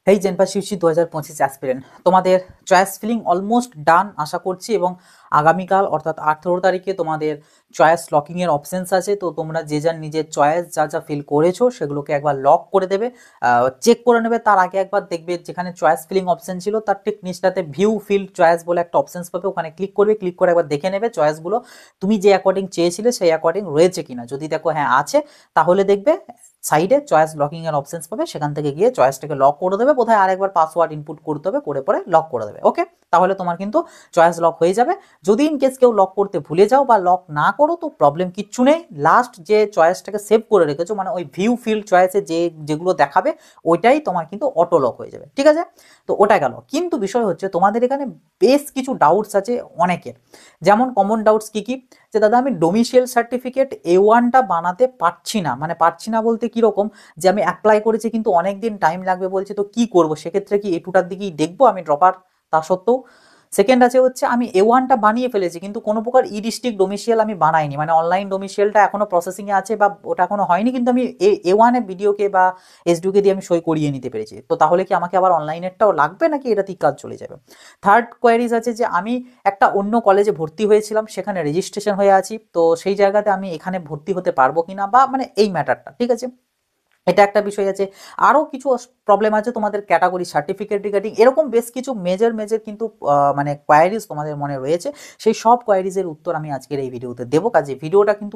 এই জেনপাস ইউসি 2025 অ্যাসপিরেন্ট তোমাদের choice filling almost done আশা করছি, এবং আগামীকাল অর্থাৎ 18 তারিখে তোমাদের চয়েস লকিং এর অপশনস আছে। তো তোমরা যে যার নিজের চয়েস যা যা ফিল করেছো সেগুলোকে একবার লক করে দেবে, চেক করে নেবে। তার আগে একবার দেখবে যেখানে চয়েস ফিলিং অপশন ছিল তার ঠিক নিচটাতে ভিউ ফিল্ড চয়েস বলে একটা অপশনস পাবে, ওখানে ক্লিক করবে। ক্লিক করে একবার দেখে নেবে চয়েসগুলো তুমি যে অ্যাকর্ডিং চেয়েছিলে সেই অ্যাকর্ডিং রয়েছে কিনা। যদি দেখো হ্যাঁ আছে, তাহলে দেখবে সাইডে চয়েস লকিং এর অপশনস পাবে, সেখান থেকে গিয়ে চয়েসটাকে লক করে দেবে। বোধহয় আরেকবার পাসওয়ার্ড ইনপুট করতে হবে, করে পরে লক করে দেবে। ওকে, তাহলে তোমার কিন্তু চয়েস লক হয়ে যাবে। যদি ইন কেস কেউ লক করতে ভুলে যাও বা লক না করো তো প্রবলেম কিচ্ছু নেই। লাস্ট যে চয়েসটাকে সেভ করে রেখেছো, মানে ওই ভিউ ফিল্ড চয়েসে যেগুলো দেখাবে ওইটাই তোমার কিন্তু অটো লক হয়ে যাবে। ঠিক আছে, তো ওটা গেল। কিন্তু বিষয় হচ্ছে তোমাদের এখানে বেশ কিছু ডাউটস আছে অনেকের। যেমন কমন ডাউটস কি কি, যে দাদা আমি ডোমিসিয়াল সার্টিফিকেট A1টা বানাতে পারছি না। মানে পারছি না বলতে কিরকম, যে আমি অ্যাপ্লাই করেছি কিন্তু অনেক দিন টাইম লাগবে বলছে, তো কি করব? সেক্ষেত্রে কি A2টার দিকেই দেখবো আমি ড্রপার তা সত্ত্বেও? সেকেন্ড আছে হচ্ছে আমি A1টা বানিয়ে ফেলেছি কিন্তু কোনো প্রকার ই ডিস্ট্রিক্ট ডোমিসিয়াল আমি বানাইনি, মানে অনলাইন ডোমিসিয়ালটা এখনো প্রসেসিংয়ে আছে বা ওটা এখনো হয়নি, কিন্তু আমি A1 এ বিডিওকে বা এসডিওকে দিয়ে আমি সই করিয়ে নিতে পেরেছি। তো তাহলে কি আমাকে আবার অনলাইনেরটাও লাগবে, নাকি এটাতেই কাজ চলে যাবে? থার্ড কোয়ারিজ আছে যে আমি একটা অন্য কলেজে ভর্তি হয়েছিলাম, সেখানে রেজিস্ট্রেশন হয়ে আছি, তো সেই জায়গাতে আমি এখানে ভর্তি হতে পারবো কিনা, বা মানে এই ম্যাটারটা। ঠিক আছে, এটা একটা বিষয় আছে। আরও কিছু প্রবলেম আছে তোমাদের ক্যাটাগরি সার্টিফিকেট রিগার্ডিং, এরকম বেশ কিছু মেজর মেজর কিন্তু মানে কোয়ারিজ তোমাদের মনে রয়েছে। সেই সব কোয়ারিজের উত্তর আমি আজকের এই ভিডিওতে দেবো। কাজে ভিডিওটা কিন্তু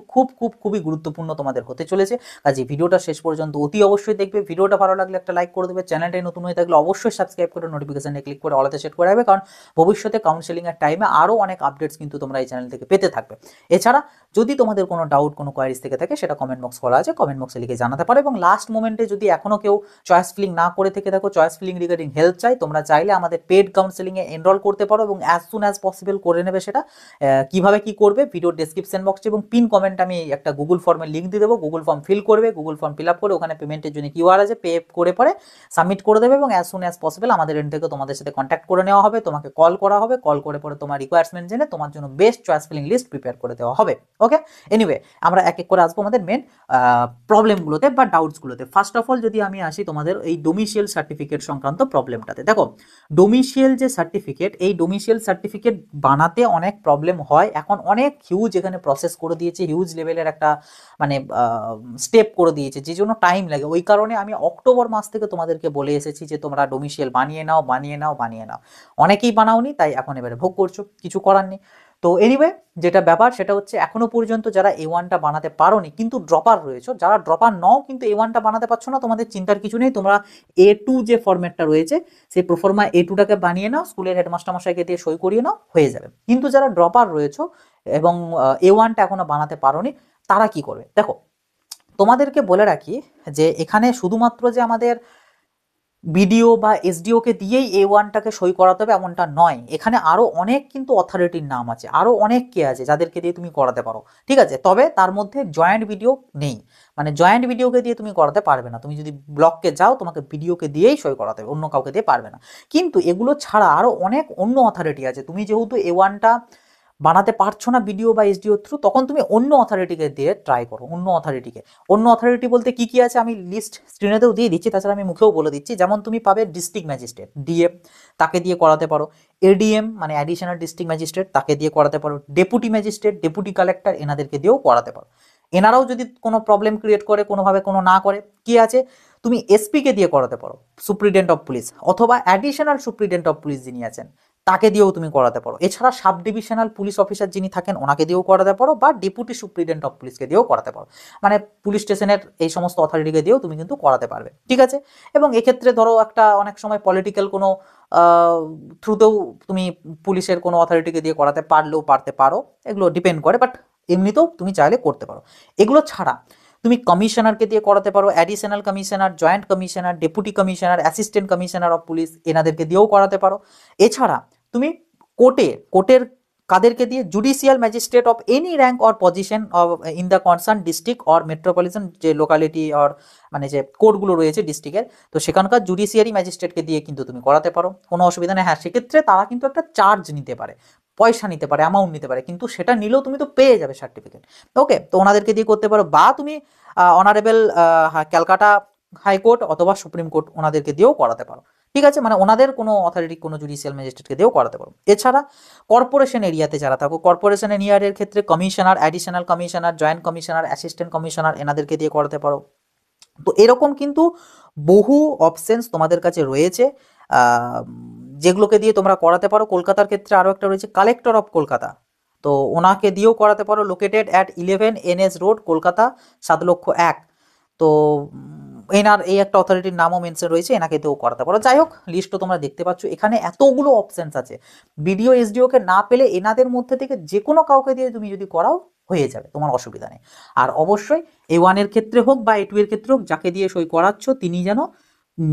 খুবই গুরুত্বপূর্ণ তোমাদের হতে চলেছে। কাজে ভিডিওটা শেষ পর্যন্ত অতি অবশ্যই দেখবে। ভিডিওটা ভালো লাগলে একটা লাইক করে দেবে, চ্যানেলটাই নতুন হয়ে থাকলে অবশ্যই সাবস্ক্রাইব করে নোটিফিকেশনে ক্লিক করে অলতে সেট করে রাখবে, কারণ ভবিষ্যতে কাউন্সেলিংয়ের টাইমে আরও অনেক আপডেটস কিন্তু তোমরা এই চ্যানেল থেকে পেতে থাকবে। এছাড়া যদি তোমাদের কোনো ডাউট কোনো কোয়ারিজ থেকে থাকে সেটা কমেন্ট বক্স খোলা আছে, কমেন্ট বক্সে লিখে জানাতে পারো। এবং লাস্ট মোমেন্টে যদি এখনও কেউ চয়েস ফিলিং না করে থেকে থাকো, চয়েস ফিলিং রিগার্ডিং হেল্প চাই, তোমরা চাইলে আমাদের পেড কাউন্সেলিংয়ে এনরোল করতে পারো, এবং অ্যাজ সুন অ্যাজ পসিবল করে নেবে। সেটা কিভাবে কি করবে ভিডিও ডেসক্রিপশন বক্সে এবং পিন কমেন্ট আমি একটা গুগল ফর্মের লিঙ্ক দিয়ে দেবো। গুগল ফর্ম ফিল করবে, গুগল ফর্ম ফিল আপ করে ওখানে পেমেন্টের জন্য কিউআর আছে, পে করে পরে সাবমিট করে দেবে, এবং অ্যাজ সুন অ্যাজ পসিবল আমাদের এন্ড থেকে তোমাদের সাথে কন্ট্যাক্ট করে নেওয়া হবে। তোমাকে কল করা হবে, কল করে পরে তোমার রিকোয়ারমেন্ট জেনে তোমার জন্য best choice filling list prepare করে দেওয়া হবে। ওকে, এনিওয়ে আমরা এক এক করে আসবো আমাদের মেন প্রবলেমগুলোতে বা ডাউটসগুলোতে। ফার্স্ট অফ অল যদি আমি আসি তোমাদের এই ডোমিসিয়াল সার্টিফিকেট সংক্রান্ত প্রবলেমটাতে, দেখো ডোমিসিয়াল যে সার্টিফিকেট, এই ডোমিসিয়াল সার্টিফিকেট বানাতে অনেক প্রবলেম হয়। এখন অনেক হিউজ এখানে প্রসেস করে দিয়েছে, হিউজ লেভেলের একটা মানে স্টেপ করে দিয়েছে, যে জন্য টাইম লাগে। ওই কারণে আমি অক্টোবর মাস থেকে তোমাদেরকে বলে এসেছি যে তোমরা ডোমিসিয়াল বানিয়ে নাও, বানিয়ে নাও, বানিয়ে নাও। অনেকেই বানাওনি, তাই এখন এবারে ভোগ করছো, কিছু করার নেই। তো এনিওয়ে যেটা ব্যাপার সেটা হচ্ছে এখনো পর্যন্ত যারা A1টা বানাতে পারোনি কিন্তু ড্রপার রয়েছে, যারা ড্রপার নও কিন্তু A1টা বানাতে পারছো না, তোমাদের চিন্তার কিছু নেই। তোমরা A2 যে ফরম্যাটটা রয়েছে সেই প্রোফর্মা A2টাকে বানিয়ে নাও, স্কুলের হেডমাস্টার মশাইকে দিয়ে সই করিয়ে নাও, হয়ে যাবে। কিন্তু যারা ড্রপার রয়েছে এবং A1টা এখনো বানাতে পারোনি, তারা কি করবে? দেখো তোমাদেরকে বলে রাখি যে এখানে শুধুমাত্র যে আমাদের বিডিও বা এসডিওকে দিয়েই A1টাকে সই করাতে হবে এমনটা নয়। এখানে আরও অনেক কিন্তু অথরিটির নাম আছে, আরও অনেক কে আছে যাদেরকে দিয়ে তুমি করাতে পারো। ঠিক আছে, তবে তার মধ্যে জয়েন্ট বিডিও নেই, মানে জয়েন্ট বিডিওকে দিয়ে তুমি করাতে পারবে না। তুমি যদি ব্লককে যাও তোমাকে বিডিওকে দিয়েই সই করাতে হবে, অন্য কাউকে দিয়ে পারবে না। কিন্তু এগুলো ছাড়া আরও অনেক অন্য অথরিটি আছে। তুমি যেহেতু A1টা বানাতে পারছো না বিডিও বা এসডিও থ্রু, তখন তুমি অন্য অথরিটিকে দিয়ে ট্রাই করো। অন্য অথরিটি বলতে কি কি আছে আমি লিস্ট স্ক্রিনেতেও দিয়ে দিচ্ছি, তাছাড়া আমি মুখেও বলে দিচ্ছি। যেমন তুমি পাবে ডিস্ট্রিক্ট ম্যাজিস্ট্রেট ডিএম, তাকে দিয়ে করাতে পারো। এডিএম মানে অ্যাডিশনাল ডিস্ট্রিক্ট ম্যাজিস্ট্রেট, তাকে দিয়ে করাতে পারো। ডেপুটি ম্যাজিস্ট্রেট, ডেপুটি কালেক্টর, এনাদেরকে দিয়েও করাতে পারো। এনারাও যদি কোনো প্রবলেম ক্রিয়েট করে, কোনোভাবে কোনো না করে, কি আছে তুমি এসপিকে দিয়ে করাতে পারো, সুপ্রিটেন্ডেন্ট অফ পুলিশ, অথবা অ্যাডিশনাল সুপ্রিটেন্ডেন্ট অফ পুলিশ যিনি আছেন তাকে দিয়েও তুমি করাতে পারো। এছাড়া সাব ডিভিশনাল পুলিশ অফিসার যিনি থাকেন ওনাকে দিয়েও করাতে পারো, বা ডেপুটি সুপ্রিটেন্ডেন্ট অফ পুলিশকে দিয়েও করাতে পারো। মানে পুলিশ স্টেশনের এই সমস্ত অথরিটিকে দিয়েও তুমি কিন্তু করাতে পারবে। ঠিক আছে, এবং এক্ষেত্রে ধরো একটা অনেক সময় পলিটিক্যাল কোনো থ্রুতেও তুমি পুলিশের কোনো অথরিটিকে দিয়ে করাতে পারলেও পারতে পারো, এগুলো ডিপেন্ড করে, বাট এমনিতেও তুমি চাইলে করতে পারো। এগুলো ছাড়া তুমি কমিশনারকে দিয়ে করাতে পারো, additional commissioner, joint commissioner, deputy commissioner, assistant commissioner of police, এনাদেরকে দিয়েও করাতে পারো। এছাড়া তুমি কোর্টের কাদেরকে দিয়ে, judicial magistrate of any rank or position of in the concern district or metropolitan যে লোকালিটি অর মানে যে কোর্টগুলো রয়েছে ডিস্ট্রিক্টের, তো সেখানকার জুডিশিয়ারি ম্যাজিস্ট্রেটকে দিয়ে কিন্তু তুমি করাতে পারো, কোনো অসুবিধা নেই। হ্যাঁ, সেক্ষেত্রে তারা কিন্তু একটা চার্জ নিতে পারে, পয়সা নিতে পারে, অ্যামাউন্ট নিতে পারে, কিন্তু সেটা নিলেও তুমি তো পেয়ে যাবে সার্টিফিকেট। ওকে, তো ওনাদেরকে দিয়ে করতে পারো, বা তুমি অনারেবল ক্যালকাটা হাইকোর্ট অথবা সুপ্রিম কোর্ট ওনাদেরকে দিয়েও করাতে পারো। ঠিক আছে, মানে ওনাদের কোনো অথরিটি কোনো জুডিশিয়াল ম্যাজিস্ট্রেটকে দিয়েও করাতে পারো। এছাড়া কর্পোরেশন এরিয়াতে যারা থাকো, কর্পোরেশন এরিয়ার ক্ষেত্রে commissioner, additional commissioner, joint commissioner, assistant commissioner এনাদেরকে দিয়ে করাতে পারো। তো এরকম কিন্তু বহু অপশনস তোমাদের কাছে রয়েছে যেগুলোকে দিয়ে তোমরা করাতে পারো। কলকাতার ক্ষেত্রে আরও একটা রয়েছে কালেক্টর অফ কলকাতা, তো ওনাকে দিয়েও করাতে পারো, located at 11 NS road Kolkata 7,01,000। তো এনার এই একটা অথরিটির নামও মেনশন রয়েছে, এনাকে দিয়েও করাতে পারো। যাই হোক, লিস্টও তোমরা দেখতে পাচ্ছ, এখানে এতগুলো অপশনস আছে। বিডিও এসডিওকে না পেলে এনাদের মধ্যে থেকে যে কোনো কাউকে দিয়ে তুমি যদি করাও হয়ে যাবে, তোমার অসুবিধা নেই। আর অবশ্যই A1 এর ক্ষেত্রে হোক বা A2 এর ক্ষেত্রে হোক, যাকে দিয়ে সই করাচ্ছ তিনি যেন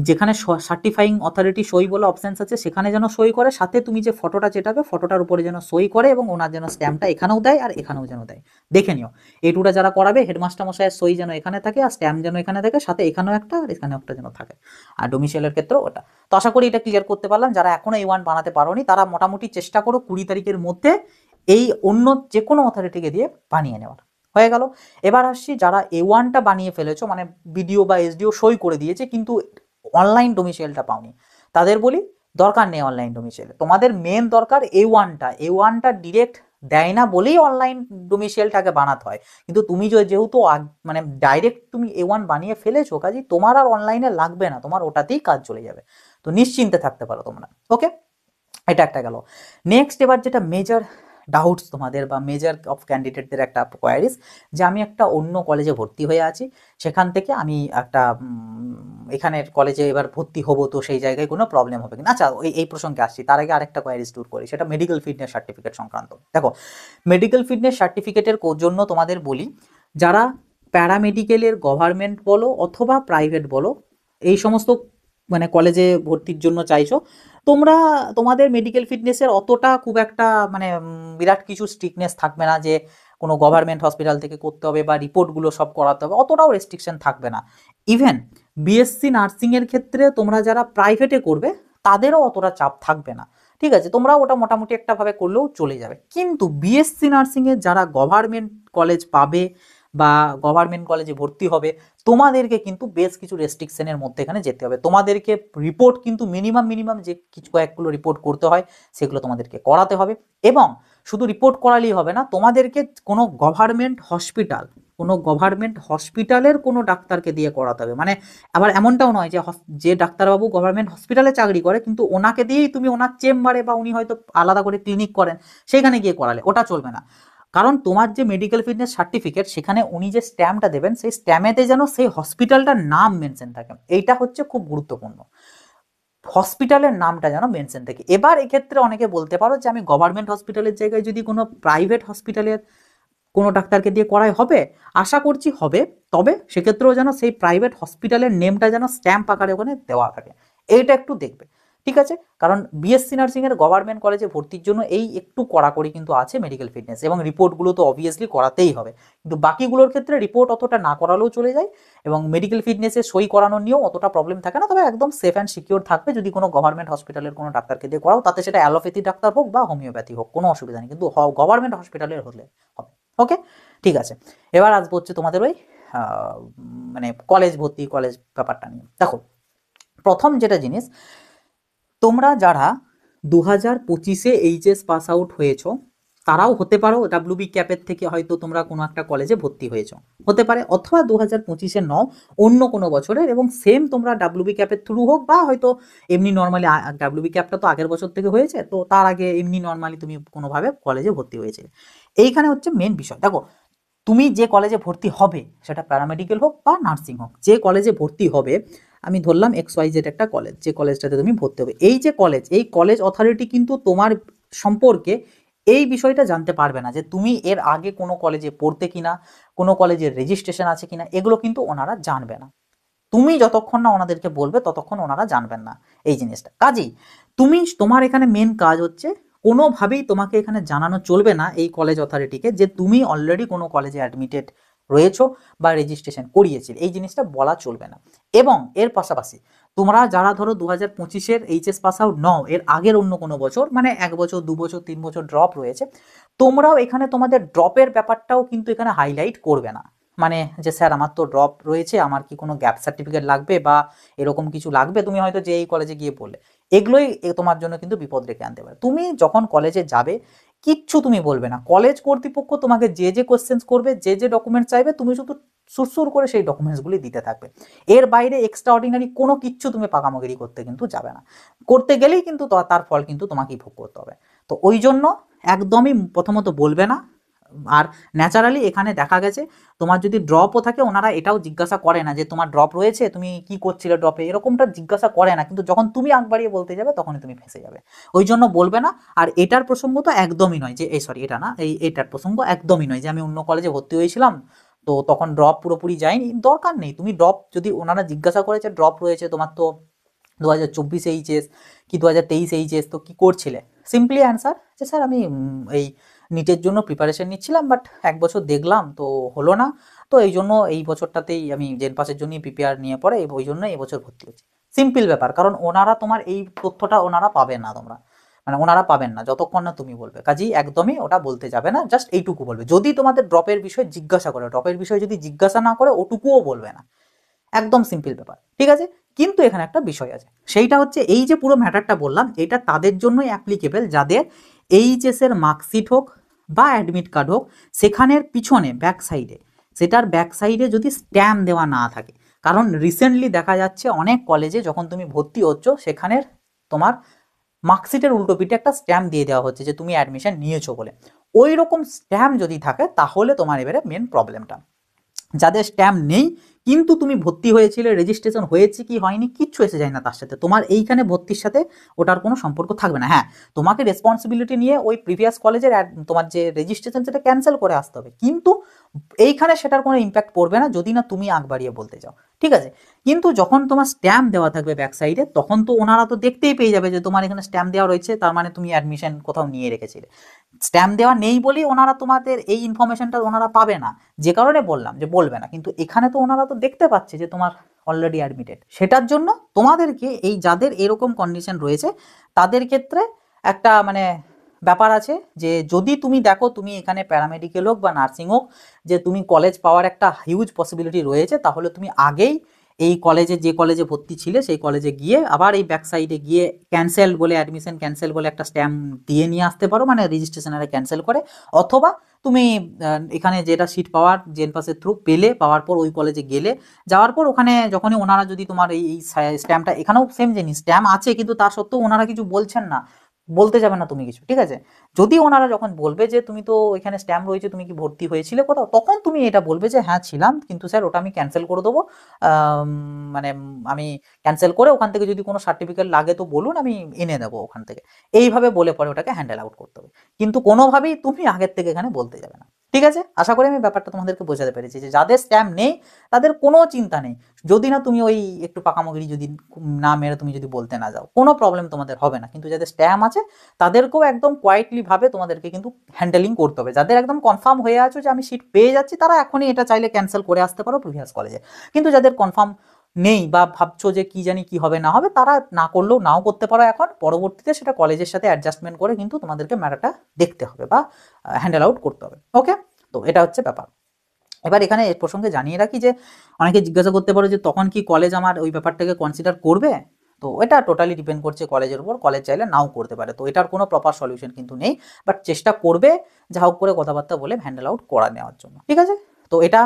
যেখানে সার্টিফাইং অথরিটি সই বলে অপশনস আছে সেখানে যেন সই করে, সাথে তুমি যে ফটোটা চেটাবে ফটোটার উপরে যেন সই করে, এবং ওনার যেন স্ট্যাম্পটা এখানেও দেয় আর এখানেও যেন দেয়। দেখে নিও, A2টা যারা করাবে হেডমাস্টার মশাইয়ের সই যেন এখানে থাকে আর স্ট্যাম্প যেন এখানে থাকে, সাথে এখানেও একটা আর এখানেও একটা যেন থাকে। আর ডোমিসাইলের ক্ষেত্রেও ওটা। তো আশা করি এটা ক্লিয়ার করতে পারলাম। যারা এখনো A1 বানাতে পারোনি তারা মোটামুটি চেষ্টা করো 20 তারিখের মধ্যে এই অন্য যে কোনো অথরিটিকে দিয়ে বানিয়ে নেওয়ার। হয়ে গেল। এবার আসছি যারা A1টা বানিয়ে ফেলেছো, মানে বিডিও বা এসডিও সই করে দিয়েছে কিন্তু অনলাইন ডোমিসাইলটা পাওনি, তাদের বলি দরকার নেই অনলাইন ডোমিসাইল। তোমাদের মেন দরকার A1টা ডিরেক্ট দেয় না বলেই অনলাইন ডোমিসাইলটাকে বানাতে হয়। কিন্তু তুমি যেহেতু মানে ডাইরেক্ট তুমি A1 বানিয়ে ফেলেছো, কাজে তোমার আর অনলাইনে লাগবে না, তোমার ওটাতেই কাজ চলে যাবে। তো নিশ্চিন্তে থাকতে পারো তোমরা। ওকে, এটা একটা গেল। নেক্সট এবার যেটা মেজর ডাউটস তোমাদের বা মেজর অফ ক্যান্ডিডেটদের একটা কোয়ারিজ, যে আমি একটা অন্য কলেজে ভর্তি হয়ে আছি, সেখান থেকে আমি একটা এখানের কলেজে এবার ভর্তি হব, তো সেই জায়গায় কোনো প্রবলেম হবে কিনা। আচ্ছা, এই প্রসঙ্গে আসছি, তার আগে আরেকটা কোয়ারিজ দূর করি, সেটা মেডিকেল ফিটনেস সার্টিফিকেট সংক্রান্ত। দেখো, মেডিকেল ফিটনেস সার্টিফিকেটের জন্য তোমাদের বলি, যারা প্যারামেডিকেলের গভর্নমেন্ট বলো অথবা প্রাইভেট বলো, এই সমস্ত মানে কলেজে ভর্তির জন্য চাইছো, তোমরা তোমাদের মেডিকেল ফিটনেসের অতটা খুব একটা মানে বিরাট কিছু স্ট্রিকনেস থাকবে না যে কোনো গভর্নমেন্ট হসপিটাল থেকে করতে হবে বা রিপোর্টগুলো সব করাতে হবে, অতটাও রেস্ট্রিকশন থাকবে না। ইভেন বিএসসি নার্সিংয়ের ক্ষেত্রে তোমরা যারা প্রাইভেটে করবে তাদেরও অতটা চাপ থাকবে না। ঠিক আছে, তোমরা ওটা মোটামুটি একটাভাবে করলেও চলে যাবে। কিন্তু বিএসসি নার্সিংয়ের যারা গভর্নমেন্ট কলেজ পাবে বা গভর্নমেন্ট কলেজে ভর্তি হবে, তোমাদেরকে কিন্তু বেশ কিছু রেস্ট্রিকশনের মধ্যে এখানে যেতে হবে। তোমাদেরকে রিপোর্ট কিন্তু মিনিমাম যে কিছু কয়েকগুলো রিপোর্ট করতে হয় সেগুলো তোমাদেরকে করাতে হবে। এবং শুধু রিপোর্ট করালেই হবে না, তোমাদেরকে কোনো গভর্নমেন্ট হসপিটালের কোনো ডাক্তারকে দিয়ে করাতে হবে। মানে আবার এমনটাও নয় যে যে ডাক্তারবাবু গভর্নমেন্ট হসপিটালে চাকরি করে কিন্তু ওনাকে দিয়েই তুমি ওনার চেম্বারে বা উনি হয়তো আলাদা করে ক্লিনিক করেন সেখানে গিয়ে করালে ওটা চলবে না। কারণ তোমার যে মেডিকেল ফিটনেস সার্টিফিকেট, সেখানে উনি যে স্ট্যাম্পটা দেবেন সেই স্ট্যাম্পেতে যেন সেই হসপিটালটার নাম মেনশন থাকে, এইটা হচ্ছে খুব গুরুত্বপূর্ণ। হসপিটালের নামটা যেন মেনশন থাকে। এবার এক্ষেত্রে অনেকে বলতে পারো যে আমি গভর্নমেন্ট হসপিটালের জায়গায় যদি কোনো প্রাইভেট হসপিটালের কোনো ডাক্তারকে দিয়ে করাই হবে, আশা করছি হবে। তবে সেক্ষেত্রেও যেন সেই প্রাইভেট হসপিটালের নেমটা যেন স্ট্যাম্প আকারে ওখানে দেওয়া থাকে, এইটা একটু দেখবে। ঠিক আছে, কারণ বিএসসি নার্সিংয়ের গভর্নমেন্ট কলেজে ভর্তির জন্য এই একটু কড়াকড়ি কিন্তু আছে মেডিকেল ফিটনেস, এবং রিপোর্টগুলো তো অবভিয়াসলি করাতেই হবে। কিন্তু বাকিগুলোর ক্ষেত্রে রিপোর্ট অতটা না করালেও চলে যায়, এবং মেডিকেল ফিটনেসে সই করানো নিয়েও অতটা প্রবলেম থাকে না। তবে একদম সেফ অ্যান্ড সিকিউর থাকবে যদি কোনো গভর্নমেন্ট হসপিটালের কোনো ডাক্তারকে দিয়ে করাও, তাতে সেটা অ্যালোপ্যাথি ডাক্তার হোক বা হোমিওপ্যাথি হোক, কোনো অসুবিধা নেই, কিন্তু গভর্নমেন্ট হসপিটালের হলে হবে। ওকে, ঠিক আছে। এবার আসবো হচ্ছে তোমাদের ওই মানে কলেজ ভর্তি, কলেজ ব্যাপারটা নিয়ে। দেখো, প্রথম যেটা জিনিস, তোমরা যারা 2025-এ এইচএস পাস আউট হয়েছো, তারাও হতে পারো ডাব্লিউবি ক্যাপের থেকে হয়তো তোমরা কোনো একটা কলেজে ভর্তি হয়েছো, হতে পারে, অথবা 2025-এর নও অন্য কোনো বছরের, এবং সেম তোমরা ডাব্লিউবি ক্যাপের থ্রু হোক বা হয়তো এমনি নর্মালি, ডাব্লিউবি ক্যাপটা তো আগের বছর থেকে হয়েছে, তো তার আগে এমনি নর্মালি তুমি কোনোভাবে কলেজে ভর্তি হয়েছে। এইখানে হচ্ছে মেন বিষয়। দেখো, তুমি যে কলেজে ভর্তি হবে, সেটা প্যারামেডিক্যাল হোক বা নার্সিং হোক, যে কলেজে ভর্তি হবে, আমি ধরলাম XYZ একটা কলেজ, যে কলেজটাতে তুমি ভর্তি হবে, এই কলেজ অথরিটি কিন্তু তোমার সম্পর্কে এই বিষয়টা জানতে পারবে না যে তুমি এর আগে কোনো কলেজে পড়তে কিনা, কোনো কলেজের রেজিস্ট্রেশন আছে কিনা, এগুলো কিন্তু ওনারা জানবে না। তুমি যতক্ষণ না ওনাদেরকে বলবে ততক্ষণ ওনারা জানবেন না এই জিনিসটা। কাজেই তোমার এখানে মেন কাজ হচ্ছে, কোনোভাবেই তোমাকে এখানে জানানো চলবে না এই কলেজ অথরিটিকে যে তুমি অলরেডি কোনো কলেজে অ্যাডমিটেড রয়েছো বা রেজিস্ট্রেশন করিয়েছিলে, এই জিনিসটা বলা চলবে না। এবং এর পাশাপাশি তোমরা যারা ধরো 2025-এর এইচএস পাস আউট নও, এর আগের অন্য কোনো বছর, মানে 1 বছর 2 বছর 3 বছর ড্রপ রয়েছে, তোমরাও এখানে তোমাদের ড্রপের ব্যাপারটাও কিন্তু এখানে হাইলাইট করবে না। মানে যে স্যার আমার তো ড্রপ রয়েছে, আমার কি কোনো গ্যাপ সার্টিফিকেট লাগবে বা এরকম কিছু লাগবে, তুমি হয়তো যে এই কলেজে গিয়ে বললে, এগুলোই তোমার জন্য কিন্তু বিপদ রেখে আনতে পারে। তুমি যখন কলেজে যাবে কিচ্ছু তুমি বলবে না, কলেজ কর্তৃপক্ষ তোমাকে যে যে কোশ্চেন্স করবে, যে যে ডকুমেন্ট চাইবে, তুমি শুধু সুরসুর করে সেই ডকুমেন্টসগুলি দিতে থাকবে। এর বাইরে এক্সট্রা অর্ডিনারি কোনো কিচ্ছু তুমি পাকামোগিরি করতে কিন্তু যাবে না। করতে গেলেই কিন্তু তার ফল কিন্তু তোমাকেই ভোগ করতে হবে। তো ওই জন্য একদমই প্রথমত বলবে না। আর ন্যাচারালি এখানে দেখা গেছে তোমার যদি ড্রপও থাকে, ওনারা এটাও জিজ্ঞাসা করে না যে তোমার ড্রপ রয়েছে, তুমি কি করছিলে ড্রপে, এরকমটা জিজ্ঞাসা করে না। কিন্তু যখন তুমি আগ বাড়িয়ে বলতে যাবে তখনই তুমি ফেঁসে যাবে, ওই জন্য বলবে না। আর এটার প্রসঙ্গ তো একদমই নয় যে সরি এটা না, এটার প্রসঙ্গ একদমই নয় যে আমি অন্য কলেজে ভর্তি হয়েছিলাম তো তখন ড্রপ পুরোপুরি যায়নি, দরকার নেই। তুমি ড্রপ যদি ওনারা জিজ্ঞাসা করেছে ড্রপ রয়েছে তোমার, তো 2024 এইচএস কি 2023 এইচএস, তো কি করছিলে, সিম্পলি অ্যান্সার যে স্যার আমি এই নিটের জন্য প্রিপারেশন নিচ্ছিলাম, বাট এক বছর দেখলাম তো হলো না, তো এই জন্য এই বছরটাতেই আমি জেন পাসের জন্যই প্রিপেয়ার নিয়ে পড়ে ওই জন্য এই বছর ভর্তি হচ্ছি। সিম্পল ব্যাপার, কারণ ওনারা তোমার এই তথ্যটা ওনারা পাবেন না, তোমরা মানে ওনারা পাবেন না যতক্ষণ না তুমি বলবে। কাজেই একদমই ওটা বলতে যাবে না, জাস্ট এইটুকু বলবে। যদি তোমাদের ড্রপের বিষয়ে জিজ্ঞাসা করে, ড্রপের বিষয়ে যদি জিজ্ঞাসা না করে ওটুকুও বলবে না, একদম সিম্পল ব্যাপার, ঠিক আছে। কিন্তু এখানে একটা বিষয় আছে, সেইটা হচ্ছে এই যে পুরো ম্যাটারটা বললাম এটা তাদের জন্যই অ্যাপ্লিকেবল যাদের এইচএস এর মার্কশিট হোক বা অ্যাডমিট কার্ড হোক, সেখানের পিছনে ব্যাক সাইডে, সেটার ব্যাক সাইডে যদি স্ট্যাম্প দেওয়া না থাকে। কারণ রিসেন্টলি দেখা যাচ্ছে অনেক কলেজে যখন তুমি ভর্তি হচ্ছ সেখানের তোমার মার্কশিটের উল্টো পিঠে একটা স্ট্যাম্প দিয়ে দেওয়া হচ্ছে যে তুমি অ্যাডমিশন নিয়েছো বলে। ওই রকম স্ট্যাম্প যদি থাকে তাহলে তোমার এবারে মেন প্রবলেমটা। যাদের স্ট্যাম্প নেই কিন্তু তুমি ভর্তি হয়েছিলে, রেজিস্ট্রেশন হয়েছে কি হয়নি কিচ্ছু এসে যায় না তার সাথে, তোমার এইখানে ভর্তির সাথে ওটার কোনো সম্পর্ক থাকবে না। হ্যাঁ, তোমাকে রেসপন্সিবিলিটি নিয়ে ওই প্রিভিয়াস কলেজের তোমার যে রেজিস্ট্রেশন সেটা ক্যান্সেল করে আসতে হবে, কিন্তু এইখানে সেটার কোনো ইম্প্যাক্ট পড়বে না যদি না তুমি আগ বাড়িয়ে বলতে যাও, ঠিক আছে। কিন্তু যখন তোমার স্ট্যাম্প দেওয়া থাকবে ব্যাক সাইডে, তখন তো ওনারা তো দেখতেই পেয়ে যাবে যে তোমার এখানে স্ট্যাম্প দেওয়া রয়েছে, তার মানে তুমি অ্যাডমিশন কোথাও নিয়ে রেখেছিলে। স্ট্যাম্প দেওয়া নেই বলেই ওনারা তোমাদের এই ইনফরমেশনটা ওনারা পাবে না, যে কারণে বললাম যে বলবে না। কিন্তু এখানে তো ওনারা তো দেখতে পাচ্ছে যে তোমার অলরেডি অ্যাডমিটেড, সেটার জন্য তোমাদেরকে এই যাদের এরকম কন্ডিশন রয়েছে তাদের ক্ষেত্রে একটা মানে ব্যাপার আছে যে যদি তুমি দেখো তুমি এখানে প্যারামেডিক্যাল হোক বা নার্সিং হোক, যে তুমি কলেজ পাওয়ার একটা হিউজ পসিবিলিটি রয়েছে, তাহলে তুমি আগেই এই কলেজে যে কলেজে ভর্তি ছিলে সেই কলেজে গিয়ে আবার এই ব্যাক সাইডে গিয়ে ক্যান্সেল বলে, অ্যাডমিশন ক্যান্সেল বলে একটা স্ট্যাম্প দিয়ে নিয়ে আসতে পারো, মানে রেজিস্ট্রেশনারে ক্যান্সেল করে। অথবা তুমি এখানে যেটা সিট পাওয়ার জেন পাসের থ্রু পেলে, পাওয়ার পর ওই কলেজে গেলে, যাওয়ার পর ওখানে যখনই ওনারা যদি তোমার এই স্ট্যাম্পটা, এখানেও সেম জিনিস স্ট্যাম্প আছে কিন্তু তা সত্ত্বেও ওনারা কিছু বলছেন না, বলতে যাবে না তুমি কিছু, ঠিক আছে। যদি ওনারা যখন বলবে যে তুমি তো এখানে স্ট্যাম্প রয়েছে, তুমি কি ভর্তি হয়েছিলে কোথাও, তখন তুমি এটা বলবে যে হ্যাঁ ছিলাম, কিন্তু স্যার ওটা আমি ক্যান্সেল করে দেবো, মানে আমি ক্যান্সেল করে ওখান থেকে যদি কোনো সার্টিফিকেট লাগে তো বলুন, আমি এনে দেবো ওখান থেকে। এইভাবে বলে পরে ওটাকে হ্যান্ডেল আউট করতে হবে, কিন্তু কোনোভাবেই তুমি আগের থেকে এখানে বলতে যাবে না, ঠিক আছে। আশা করি আমি ব্যাপারটা তোমাদেরকে বোঝাতে পেরেছি যে যাদের স্ট্যাম্প নেই তাদের কোনো চিন্তা নেই, যদি না তুমি ওই একটু পাকামোগিরি যদি না মেরে তুমি যদি বলতে না যাও, কোনো প্রবলেম তোমাদের হবে না। কিন্তু যাদের স্ট্যাম্প আছে তাদেরকেও একদম কোয়াইটলি ভাবে তোমাদেরকে কিন্তু হ্যান্ডেলিং করতে হবে। যাদের একদম কনফার্ম হয়ে আছো যে আমি সিট পেয়ে যাচ্ছি, তারা এখনই এটা চাইলে ক্যান্সেল করে আসতে পারো প্রিভিয়াস কলেজে। কিন্তু যাদের কনফার্ম নেই বা ভাবছো যে কি জানি কি হবে না হবে, তারা না করলেও নাও করতে পারো এখন, পরবর্তীতে সেটা কলেজের সাথে অ্যাডজাস্টমেন্ট করে কিন্তু তোমাদেরকে ম্যাটারটা দেখতে হবে বা হ্যান্ডেল আউট করতে হবে, ওকে। তো এটা হচ্ছে ব্যাপার। এবার এখানে এর প্রসঙ্গে জানিয়ে রাখি যে অনেকে জিজ্ঞাসা করতে পারো যে তখন কি কলেজ আমার ওই ব্যাপারটাকে কনসিডার করবে। তো এটা টোটালি ডিপেন্ড করছে কলেজের উপর, কলেজ চাইলে নাও করতে পারে, তো এটার কোনো প্রপার সলিউশন কিন্তু নেই, বাট চেষ্টা করবে যা হোক করে কথাবার্তা বলে হ্যান্ডেল আউট করা নেওয়ার জন্য, ঠিক আছে। তো এটা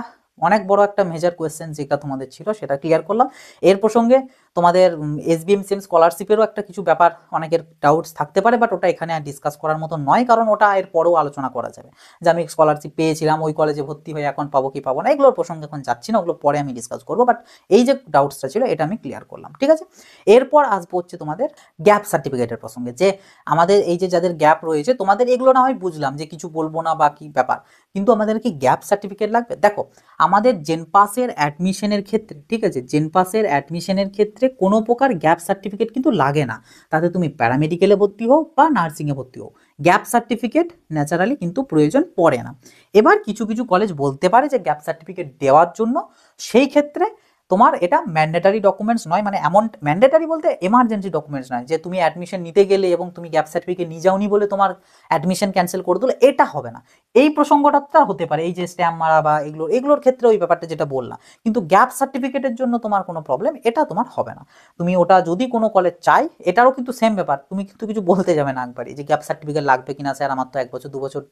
অনেক বড় একটা মেজর কোয়েশ্চেন যেটা তোমাদের ছিল সেটা ক্লিয়ার করলাম। এর প্রসঙ্গে তোমাদের এসবিএম সেম স্কলারশিপেরও একটা কিছু ব্যাপার অনেকের ডাউটস থাকতে পারে, বাট ওটা এখানে আর ডিসকাস করার মতো নয়, কারণ ওটা এর পরেও আলোচনা করা যাবে যে আমি স্কলারশিপ পেয়েছিলাম ওই কলেজে ভর্তি হয়ে এখন পাবো কি পাবো না, এগুলোর প্রসঙ্গে এখন যাচ্ছি না, ওগুলো পরে আমি ডিসকাস করবো। বাট এই যে ডাউটসটা ছিল এটা আমি ক্লিয়ার করলাম, ঠিক আছে। এরপর আসবো হচ্ছে তোমাদের গ্যাপ সার্টিফিকেটের প্রসঙ্গে, যে আমাদের এই যে যাদের গ্যাপ রয়েছে তোমাদের এগুলো না হয় বুঝলাম যে কিছু বলবো না বা কি ব্যাপার, কিন্তু আমাদের কি গ্যাপ সার্টিফিকেট লাগবে। দেখো আমাদের জেনপাসের অ্যাডমিশনের ক্ষেত্রে, ঠিক আছে, জেনপাসের অ্যাডমিশনের ক্ষেত্রে কোনো প্রকার গ্যাপ সার্টিফিকেট কিন্তু লাগে না, তাতে তুমি প্যারামেডিক্যালে ভর্তি হও বা নার্সিংয়ে ভর্তি হও, গ্যাপ সার্টিফিকেট ন্যাচারালি কিন্তু প্রয়োজন পড়ে না। এবার কিছু কিছু কলেজ বলতে পারে যে গ্যাপ সার্টিফিকেট দেওয়ার জন্য সেই ক্ষেত্রে তোমার এটা ম্যান্ডেটারি ডকুমেন্টস নয়, মানে এমন ম্যান্ডেটারি বলতে এমার্জেন্সি ডকুমেন্টস নয় যে তুমি অ্যাডমিশন নিতে গেলে এবং তুমি গ্যাপ সার্টিফিকেট নিয়ে যাওনি বলে তোমার অ্যাডমিশন ক্যান্সেল করে দিল, এটা হবে না। এই প্রসঙ্গটা হতে পারে, এই যে স্ট্যাম্প মারা বা এগুলোর ক্ষেত্রে ওই ব্যাপারটা যেটা বললাম, কিন্তু গ্যাপ সার্টিফিকেটের জন্য তোমার কোনো প্রবলেম এটা তোমার হবে না। তুমি ওটা যদি কোনো কলেজ চাই, এটারও কিন্তু সেম ব্যাপার, তুমি কিন্তু কিছু বলতে যাবে না একবারই যে গ্যাপ সার্টিফিকেট লাগবে কিনা স্যার, আমার তো 1 বছর 2 বছর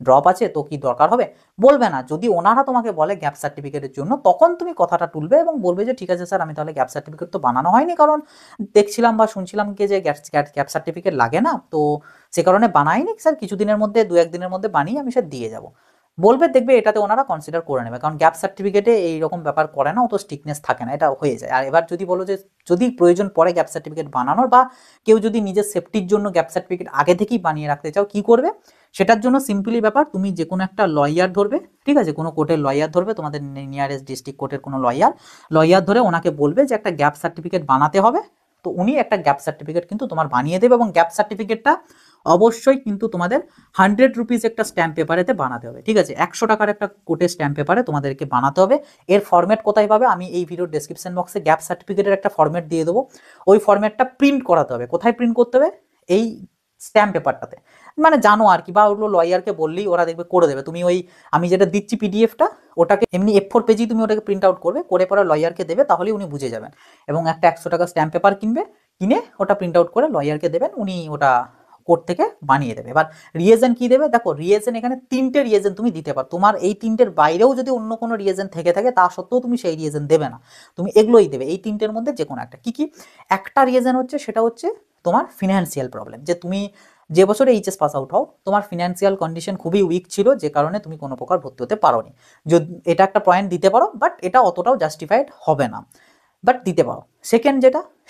ড্রপ আছে, তো কি দরকার হবে, বলবে না। যদি ওনারা তোমাকে বলে গ্যাপ সার্টিফিকেটের জন্য, তখন তুমি কথাটা তুলবে এবং বলবে যে ঠিক আছে স্যার, আমি তাহলে গ্যাপ সার্টিফিকেট তো বানানো হয়নি, কারণ দেখছিলাম বা শুনছিলাম কি যে গ্যাপ সার্টিফিকেট লাগে না, তো সে কারণে বানাইনি স্যার, কিছুদিনের মধ্যে 2-1 দিনের মধ্যে বানিয়ে আমি স্যার দিয়ে যাব, বলবে। দেখবে এটাতে ওনারা কনসিডার করে নেবে, কারণ গ্যাপ সার্টিফিকেটে এইরকম ব্যাপার করে না, অত স্ট্রিকনেস থাকে না, এটা হয়ে যায়। আর এবার যদি বলো যে যদি প্রয়োজন পড়ে গ্যাপ সার্টিফিকেট বানানোর, বা কেউ যদি নিজের সেফটির জন্য গ্যাপ সার্টিফিকেট আগে থেকেই বানিয়ে রাখতে চাও, কি করবে সেটার জন্য সিম্পলি ব্যাপার, তুমি যে কোনো একটা লয়ার ধরবে, ঠিক আছে, কোনো কোর্টের লয়ার ধরবে, তোমাদের নিয়ারেস্ট ডিস্ট্রিক্ট কোর্টের কোনো লয়ার ধরে ওনাকে বলবে যে একটা গ্যাপ সার্টিফিকেট বানাতে হবে, তো উনি একটা গ্যাপ সার্টিফিকেট কিন্তু তোমার বানিয়ে দেবে, এবং গ্যাপ সার্টিফিকেটটা অবশ্যই কিন্তু তোমাদের 100 রুপিস একটা স্ট্যাম্প পেপারেতে বানাতে হবে, ঠিক আছে, 100 টাকার একটা কোটে স্ট্যাম্প পেপারে তোমাদেরকে বানাতে হবে। এর ফরম্যাট কোথায় পাবে, আমি এই ভিডিওর ডেসক্রিপশন বক্সে গ্যাপ সার্টিফিকেটের একটা ফরম্যাট দিয়ে দেবো, ওই ফরম্যাটটা প্রিন্ট করাতে হবে। কোথায় প্রিন্ট করতে হবে, এই স্ট্যাম্প পেপারটাতে, মানে জানো আর কি, বা ওগুলো লয়ারকে বললেই ওরা দেখবে করে দেবে। তুমি ওই আমি যেটা দিচ্ছি পিডিএফটা, ওটাকে এমনি A4 পেজেই তুমি ওটাকে প্রিন্ট আউট করবে, করে পরে লয়ারকে দেবে, তাহলেই উনি বুঝে যাবেন। এবং একটা 100 টাকা স্ট্যাম্প পেপার কিনবে, কিনে ওটা প্রিন্ট আউট করে লয়ারকে দেবেন, উনি ওটা কোর্ট থেকে বানিয়ে দেবে। এবার রিয়েজেন কি দেবে, দেখো রিয়েজেন এখানে 3টে রিয়েজেন তুমি দিতে পারো, তোমার এই 3টের বাইরেও যদি অন্য কোনো রিয়েজেন থেকে থাকে তা সত্ত্বেও তুমি সেই রিয়েজেন দেবে না, তুমি এগুলোই দেবে, এই 3টের মধ্যে যে কোনো একটা। কি কি, একটা রিয়েজেন হচ্ছে, সেটা হচ্ছে তোমার ফিনান্সিয়াল প্রবলেম, যে তুমি যে বছরে এইচএস পাস আউট হও, তোমার ফিনান্সিয়াল কন্ডিশন খুবই উইক ছিল, যে কারণে তুমি কোনো প্রকার ভর্তি হতে পারোনি। যদি এটা একটা পয়েন্ট দিতে পারো, বাট এটা অতটাও জাস্টিফাইড হবে না, বাট দিতে পারো।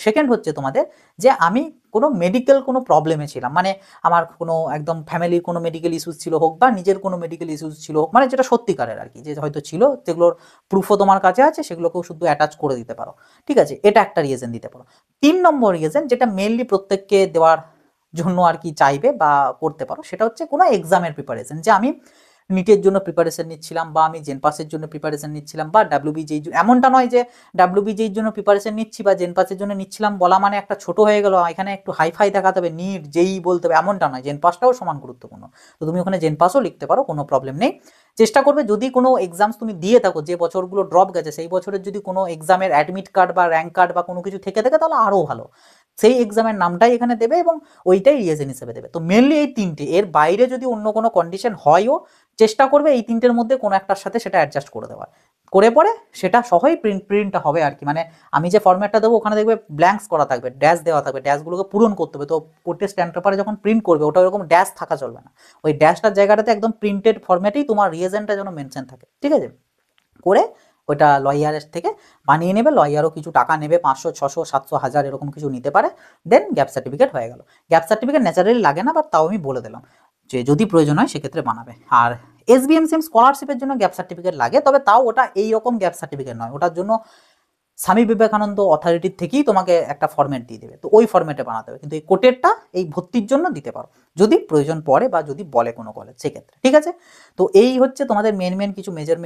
সেকেন্ড হচ্ছে তোমাদের, যে আমি কোনো মেডিকেল কোনো প্রবলেমে ছিলাম, মানে আমার কোনো একদম ফ্যামিলির কোনো মেডিকেল ইস্যুস ছিল হোক, বা নিজের কোনো মেডিকেল ইস্যুস ছিল হোক, মানে যেটা সত্যিকারের আর কি, যে হয়তো ছিল, যেগুলোর প্রুফও তোমার কাছে আছে, সেগুলোকেও শুধু অ্যাটাচ করে দিতে পারো, ঠিক আছে, এটা একটা রিজন দিতে পারো। 3 নম্বর রিজন, যেটা মেইনলি প্রত্যেককে দেওয়ার জন্য আর কি চাইবে বা করতে পারো, সেটা হচ্ছে কোনো এক্সামের প্রিপারেশন, যে আমি নিটের জন্য প্রিপারেশন নিচ্ছিলাম, বা আমি জেনপাসের জন্য প্রিপারেশন নিচ্ছিলাম, বা ডাব্লিউবিজেই, এমনটা নয় যে ডাব্লিউবিজের জন্য প্রিপারেশন নিচ্ছি বা জেনপাসের জন্য নিচ্ছিলাম বলা মানে একটা ছোট হয়ে গেল, এখানে একটু হাইফাই দেখাতে হবে, নিট যেই বলতে হবে, এমনটা নয়, জেনপাসটাও সমান গুরুত্বপূর্ণ। তো তুমি ওখানে জেনপাসও লিখতে পারো, কোনো প্রবলেম নেই। চেষ্টা করবে যদি কোনো এক্সামস তুমি দিয়ে থাকো, যে বছরগুলো ড্রপ গেছে, সেই বছরের যদি কোনো এক্সামের অ্যাডমিট কার্ড বা র্যাঙ্ক কার্ড বা কোনো কিছু থেকে থাকে, তাহলে আরও ভালো, সেই এক্সামের নামটাই এখানে দেবে এবং ওইটাই রিয়েজন হিসেবে দেবে। তো মেনলি এই 3টে, এর বাইরে যদি অন্য কোনো কন্ডিশন হয়ও, চেষ্টা করবে এই 3টের মধ্যে কোনো একটার সাথে সেটা অ্যাডজাস্ট করে দেওয়ার, করে পরে সেটা সহই প্রিন্টটা হবে আর কি। মানে আমি যে ফরম্যাটটা দেবো, ওখানে দেখবে ব্ল্যাঙ্কস করা থাকবে, ড্যাশ দেওয়া থাকবে, ড্যাশগুলোকে পূরণ করতে হবে। তো কোর্টের স্ট্যাম্প পেপারে যখন প্রিন্ট করবে, ওটা ওরকম ড্যাশ থাকা চলবে না, ওই ড্যাশটার জায়গাটাতে একদম প্রিন্টেড ফরম্যাটেই তোমার রিয়েজনটা যেন মেনশন থাকে, ঠিক আছে, করে ওইটা লয়ারের থেকে বানিয়ে নেবে। লয়ারও কিছু টাকা নেবে, 500, 600, 700, 1000 এরকম কিছু নিতে পারে। দেন গ্যাপ সার্টিফিকেট হয়ে গেল। গ্যাপ সার্টিফিকেট ন্যাচারালি লাগে না, বাট তাও আমি বলে দিলাম যে যদি প্রয়োজন হয় সেক্ষেত্রে বানাবে। আর SBMCM স্কলারশিপের জন্য গ্যাপ সার্টিফিকেট লাগে, তবে তাও ওটা এইরকম গ্যাপ সার্টিফিকেট নয়, ওটার জন্য স্বামী বিবেকানন্দ অথরিটির থেকেই তোমাকে একটা ফরম্যাট দিয়ে দেবে, তো ওই ফরম্যাটে বানাতে হবে। কিন্তু এই কোটেরটা এই ভর্তির জন্য দিতে পারো, যদি প্রয়োজন পড়ে বা যদি বলে কোনো কলেজ, সেক্ষেত্রে, ঠিক আছে। তো এই হচ্ছে তোমাদের মেন কিছু মেজর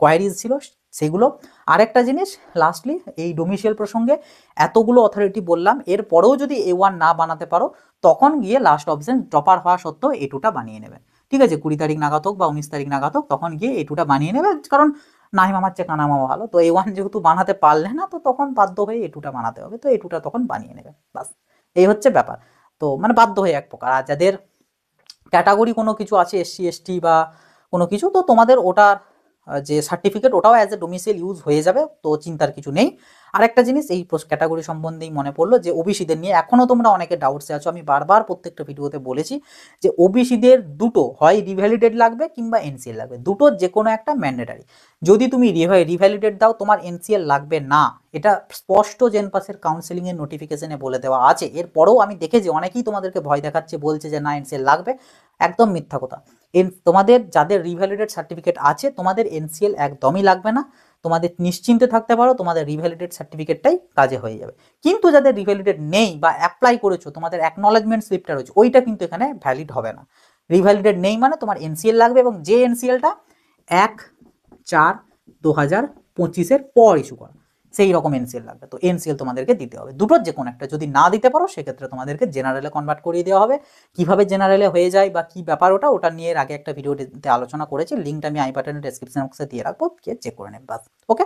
কোয়ারিজ ছিল সেগুলো। আরেকটা জিনিস লাস্টলি, এই ডোমিসিয়াল প্রসঙ্গে এতগুলো অথরিটি বললাম, এর পরেও যদি A1 না বানাতে পারো, তখন গিয়ে লাস্ট অপশন ড্রপার হওয়া সত্ত্বেও A2টা বানিয়ে নেবে, ঠিক আছে, 20 তারিখ নাগাদ হোক বা 19 তারিখ নাগাদ হোক, তখন গিয়ে A2টা বানিয়ে নেবে। কারণ নাহি মামার চেয়ে কানা মামা ভালো, তো A1 যেহেতু বানাতে পারলে না, তো তখন বাধ্য হয়ে A2টা বানাতে হবে, তো A2টা তখন বানিয়ে নেবে, বাস, এই হচ্ছে ব্যাপার। তো মানে বাধ্য হয়ে এক প্রকার। আর যাদের ক্যাটাগরি কোনো কিছু আছে, SC ST বা কোনো কিছু, তো তোমাদের ওটার যে সার্টিফিকেট, ওটাও অ্যাজ এ ডোমিসাইল ইউজ হয়ে যাবে, তো চিন্তার কিছু নেই। আরেকটা জিনিস এই ক্যাটাগরি সম্বন্ধেই মনে পড়লো, যে ওবিসিদের নিয়ে এখনও তোমরা অনেকে ডাউটসে আছো। আমি বারবার প্রত্যেকটা ভিডিওতে বলেছি যে ওবিসিদের দুটো, হয় রিভ্যালিডেট লাগবে কিংবা NCL লাগবে, দুটোর যে কোনো একটা ম্যান্ডেটারি। যদি তুমি রিভ্যালিডেট দাও, তোমার NCL লাগবে না, এটা স্পষ্ট জেনপাসের কাউন্সেলিংয়ের নোটিফিকেশনে বলে দেওয়া আছে। এরপরেও আমি দেখেছি অনেকেই তোমাদেরকে ভয় দেখাচ্ছে, বলছে যে না NCL লাগবে, একদম মিথ্যা কথা। তোমাদের যাদের রিভ্যালিডেট সার্টিফিকেট আছে, তোমাদের NCL একদমই লাগবে না, তোমাদের নিশ্চিন্তে থাকতে পারো, তোমাদের রিভ্যালিডেট সার্টিফিকেটটাই কাজে হয়ে যাবে। কিন্তু যাদের রিভ্যালিডেট নেই বা অ্যাপ্লাই করেছো, তোমাদের অ্যাকনলেজমেন্ট স্লিপটা রয়েছে, ওইটা কিন্তু এখানে ভ্যালিড হবে না। রিভ্যালিডেট নেই মানে তোমার NCL লাগবে, এবং যে NCLটা 1/4/2025 পর ইস্যু করা, সেই রকম এনসিএল লাগবে। তো এনসিএল তোমাদেরকে দিতে হবে, দুটোর যে কোনো একটা। যদি না দিতে পারো সেক্ষেত্রে তোমাদেরকে জেনারেলে কনভার্ট করিয়ে দেওয়া হবে। কিভাবে জেনারেলে হয়ে যায় বা কি ব্যাপার ওটা নিয়ে এর আগে একটা ভিডিওতে আলোচনা করেছি, লিঙ্কটা আমি আই বাটনের ডেসক্রিপশন বক্সে দিয়ে রাখবো, গিয়ে চেক করে নেবে বাস। ওকে,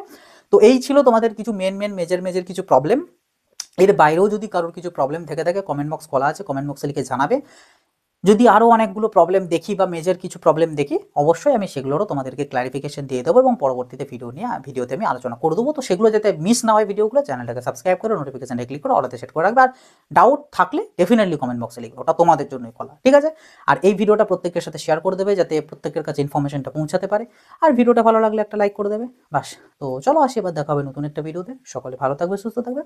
তো এই ছিল তোমাদের কিছু মেজর কিছু প্রবলেম। এর বাইরেও যদি কারোর কিছু প্রবলেম থেকে থাকে কমেন্ট বক্স খোলা আছে, কমেন্ট বক্সে লিখে জানাবে। যদি আরও অনেকগুলো প্রবলেম দেখি বা মেজর কিছু প্রবলেম দেখি, অবশ্যই আমি সেগুলোরও তোমাদেরকে ক্লারিফিকেশন দিয়ে দেবো এবং পরবর্তীতে ভিডিওতে আমি আলোচনা করে দেবো। তো সেগুলো যাতে মিস না হয় ভিডিওগুলো, চ্যানেলটাকে সাবস্ক্রাইব করে নোটিফিকেশনটা ক্লিক করে অলাতে সেট করে রাখবে। আর ডাউট থাকলে ডেফিনেটলি কমেন্ট বক্সে লিখবে, ওটা তোমাদের জন্যই খোলা, ঠিক আছে? আর এই ভিডিওটা প্রত্যেকের সাথে শেয়ার করে দেবে যাতে প্রত্যেকের কাছে ইনফরমেশনটা পৌঁছাতে পারে। আর ভিডিওটা ভালো লাগলে একটা লাইক করে দেবে, বাস। তো চলো আসি, এবার দেখা হবে নতুন একটা ভিডিওতে। সকলে ভালো থাকবে, সুস্থ থাকবে।